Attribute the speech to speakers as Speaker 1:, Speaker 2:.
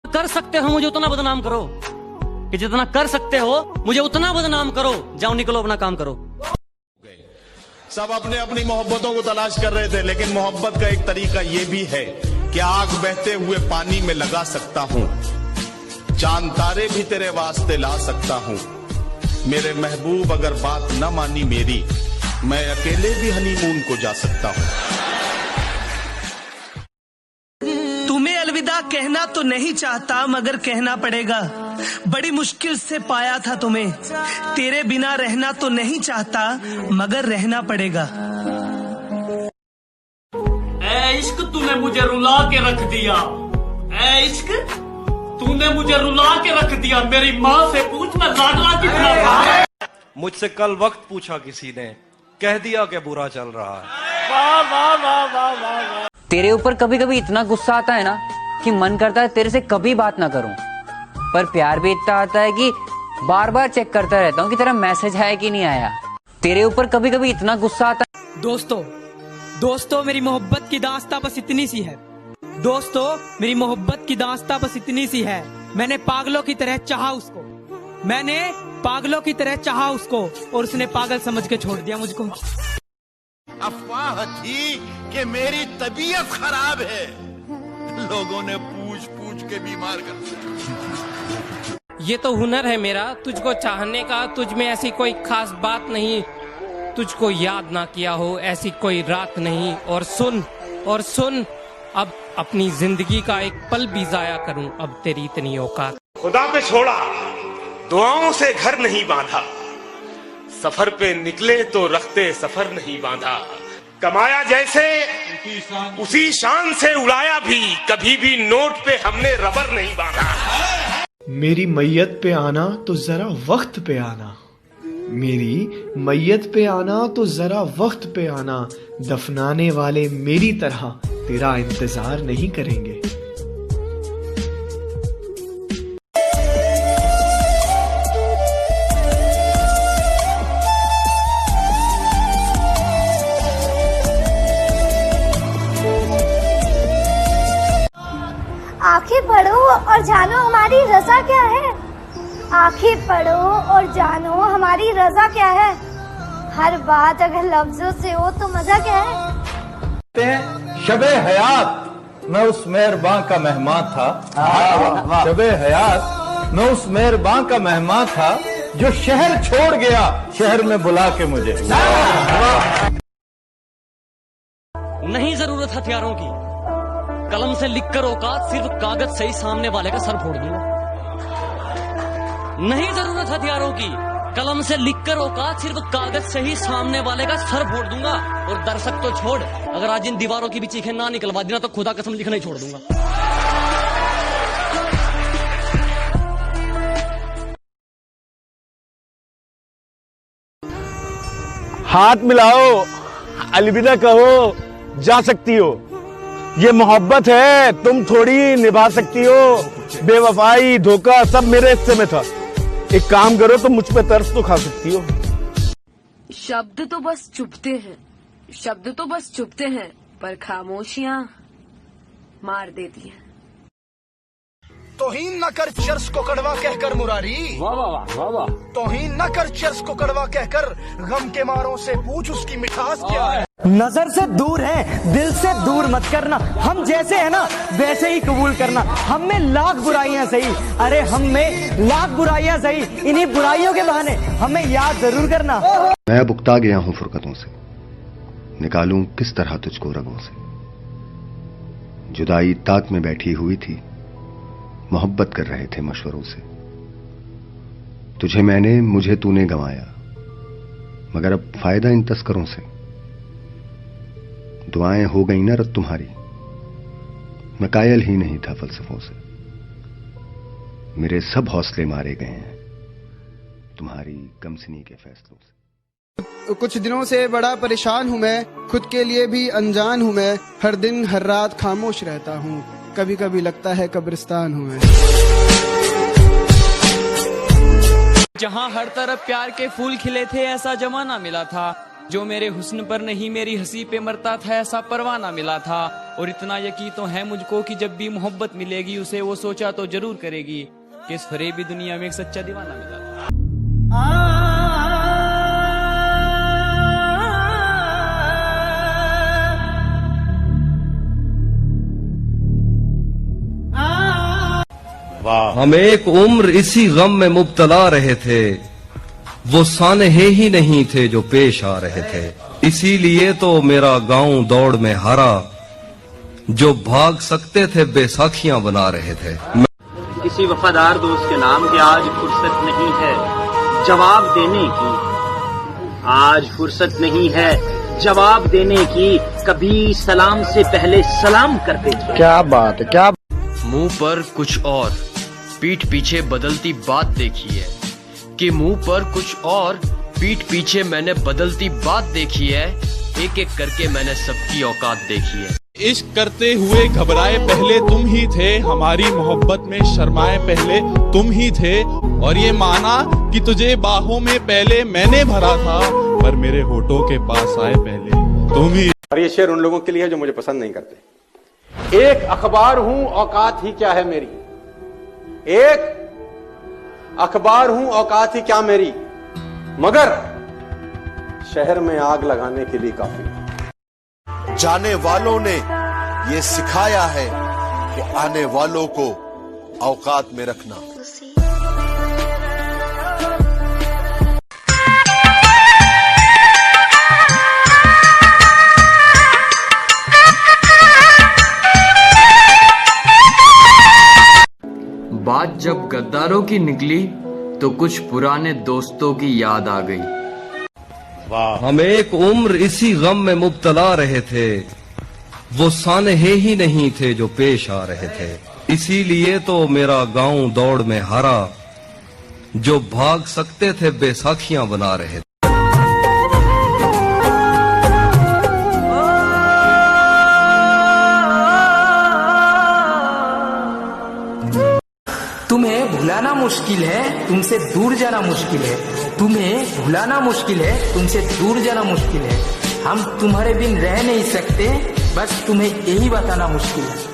Speaker 1: कर सकते हो मुझे उतना बदनाम करो, कि जितना कर सकते हो मुझे उतना बदनाम करो। जाओ निकलो अपना काम करो।
Speaker 2: सब अपने अपनी मोहब्बतों को तलाश कर रहे थे, लेकिन मोहब्बत का एक तरीका ये भी है कि आग बहते हुए पानी में लगा सकता हूँ, चांद तारे भी तेरे वास्ते ला सकता हूँ। मेरे महबूब अगर बात न मानी मेरी, मैं अकेले भी हनीमून को जा सकता हूँ।
Speaker 3: तुम्हें अलविदा कहना तो नहीं चाहता मगर कहना पड़ेगा। बड़ी मुश्किल से पाया था तुम्हें, तेरे बिना रहना तो नहीं चाहता मगर रहना पड़ेगा।
Speaker 1: ऐ इश्क तूने मुझे रुला के रख दिया, ऐ इश्क तूने मुझे रुला के रख दिया। मेरी माँ से पूछ मैं लाडला कितना था।
Speaker 4: मुझसे कल वक्त पूछा किसी ने, कह दिया कि बुरा चल रहा है।
Speaker 1: वाह वाह वाह वाह वाह।
Speaker 5: तेरे ऊपर कभी कभी इतना गुस्सा आता है ना कि मन करता है तेरे से कभी बात ना करूं, पर प्यार भी इतना आता है कि बार बार चेक करता रहता हूं कि तेरा मैसेज आया कि नहीं आया। तेरे ऊपर कभी कभी इतना गुस्सा आता है।
Speaker 6: दोस्तों मेरी मोहब्बत की दास्तां बस इतनी सी है। दोस्तों मेरी मोहब्बत की दास्तां बस इतनी सी है। मैंने पागलों की तरह चाहा उसको, मैंने पागलों की तरह चाहा उसको, और उसने पागल समझ के छोड़ दिया मुझको।
Speaker 2: अफवाह थी कि मेरी तबीयत खराब है, लोगों ने पूछ पूछ के बीमार कर दिया।
Speaker 6: ये तो हुनर है मेरा, तुझको चाहने का। तुझ में ऐसी कोई खास बात नहीं, तुझको याद ना किया हो ऐसी कोई रात नहीं। और सुन अब अपनी जिंदगी का एक पल भी जाया करूं, अब तेरी इतनी औकात।
Speaker 7: खुदा पे छोड़ा, दुआओं से घर नहीं बांधा, सफर पे निकले तो रखते सफर नहीं बांधा। कमाया जैसे उसी शान से उड़ाया भी, कभी भी नोट पे हमने रबर नहीं बांधा।
Speaker 8: मेरी मैयत पे आना तो जरा वक्त पे आना, मेरी मैयत पे आना तो जरा वक्त पे आना। दफनाने वाले मेरी तरह तेरा इंतजार नहीं करेंगे।
Speaker 9: आंखें पढ़ो और जानो हमारी रजा क्या है। आंखें पढ़ो और जानो हमारी रजा क्या है। हर बात अगर लफ्जों से हो तो मजा क्या है।
Speaker 10: शबे हयात मैं उस मेहरबान का मेहमान था। शबे हयात मैं उस मेहरबान का मेहमान था जो शहर छोड़ गया शहर में बुला के मुझे।
Speaker 1: नहीं जरूरत हथियारों की, कलम से लिखकर औकात, सिर्फ कागज से ही सामने वाले का सर फोड़ दूंगा। नहीं जरूरत हथियारों की, कलम से लिखकर औकात, सिर्फ कागज से ही सामने वाले का सर फोड़ दूंगा। और दर्शक तो छोड़, अगर आज इन दीवारों की भी चीखें ना निकलवा देना तो खुदा कसम लिखना ही छोड़ दूंगा।
Speaker 10: हाथ मिलाओ, अलविदा कहो, जा सकती हो। ये मोहब्बत है, तुम थोड़ी निभा सकती हो। बेवफाई, धोखा सब मेरे हिस्से में था। एक काम करो, तुम मुझ पे तरस तो खा सकती हो।
Speaker 11: शब्द तो बस चुभते हैं, शब्द तो बस चुभते हैं, पर खामोशियां मार देती हैं।
Speaker 3: तौहीन न कर चर्स को कड़वा कहकर मुरारी,
Speaker 1: वाह वाह वाह वाह।
Speaker 3: तौहीन न कर चर्स को कड़वा कहकर, गम के मारों से पूछ उसकी मिठास क्या है।
Speaker 6: नजर से दूर है, दिल से दूर मत करना। हम जैसे है ना वैसे ही कबूल करना। हम में लाख बुराइयां सही, अरे हम में लाख बुराइयां सही, इन्हीं बुराइयों के बहाने हमें याद जरूर करना।
Speaker 12: मैं अब उकता गया हूं फुरकतों से, निकालूं किस तरह तुझको रगों से। जुदाई ताक में बैठी हुई थी, मोहब्बत कर रहे थे मशवरों से। तुझे मैंने, मुझे तूने गंवाया, मगर अब फायदा इन तस्करों से। दुआएं हो गई ना रद तुम्हारी, मैं कायल ही नहीं था फलसफों से। मेरे सब हौसले मारे गए हैं तुम्हारी कमसिनी के फैसलों से।
Speaker 13: कुछ दिनों से बड़ा परेशान हूँ मैं, खुद के लिए भी अनजान हूँ मैं। हर दिन हर रात खामोश रहता हूँ, कभी कभी लगता है कब्रिस्तान हूँ मैं।
Speaker 6: जहाँ हर तरफ प्यार के फूल खिले थे ऐसा जमाना मिला था। जो मेरे हुस्न पर नहीं मेरी हंसी पे मरता था ऐसा परवाना मिला था।
Speaker 14: और इतना यकीन तो है मुझको कि जब भी मोहब्बत मिलेगी उसे वो सोचा तो जरूर करेगी कि इस फरेबी दुनिया में एक सच्चा दीवाना मिला।
Speaker 15: हम एक उम्र इसी गम में मुब्तला रहे थे, वो सानहे ही नहीं थे जो पेश आ रहे थे। इसीलिए तो मेरा गांव दौड़ में हारा, जो भाग सकते थे बैसाखियां बना रहे थे।
Speaker 16: किसी वफादार दोस्त के नाम की आज फुर्सत नहीं है जवाब देने की, आज फुर्सत नहीं है जवाब देने की, कभी सलाम से पहले सलाम करते थे।
Speaker 10: क्या बात है, क्या
Speaker 17: मुंह पर कुछ और पीठ पीछे बदलती बात देखी है, कि मुंह पर कुछ और पीठ पीछे मैंने बदलती बात देखी है, एक एक करके मैंने सबकी औकात देखी है।
Speaker 18: इश्क करते हुए घबराए पहले तुम ही थे, हमारी मोहब्बत में शर्माए पहले तुम ही थे, और ये माना कि तुझे बाहों में पहले मैंने भरा था, पर मेरे होठों के पास आए पहले तुम ही।
Speaker 19: और ये शेर उन लोगों के लिए है जो मुझे पसंद नहीं करते। एक अखबार हूं औकात ही क्या है मेरी, एक अखबार हूं औकात ही क्या मेरी, मगर शहर में आग लगाने के लिए काफी।
Speaker 2: जाने वालों ने ये सिखाया है कि आने वालों को औकात में रखना।
Speaker 17: बात जब गद्दारों की निकली तो कुछ पुराने दोस्तों की याद आ गई।
Speaker 15: हम एक उम्र इसी गम में मुब्तला रहे थे, वो सानहे ही नहीं थे जो पेश आ रहे थे। इसीलिए तो मेरा गांव दौड़ में हारा, जो भाग सकते थे बैसाखियां बना रहे थे।
Speaker 20: तुम्हें भुलाना मुश्किल है, तुमसे दूर जाना मुश्किल है। तुम्हें भुलाना मुश्किल है, तुमसे दूर जाना मुश्किल है। हम तुम्हारे बिन रह नहीं सकते, बस तुम्हें यही बताना मुश्किल है।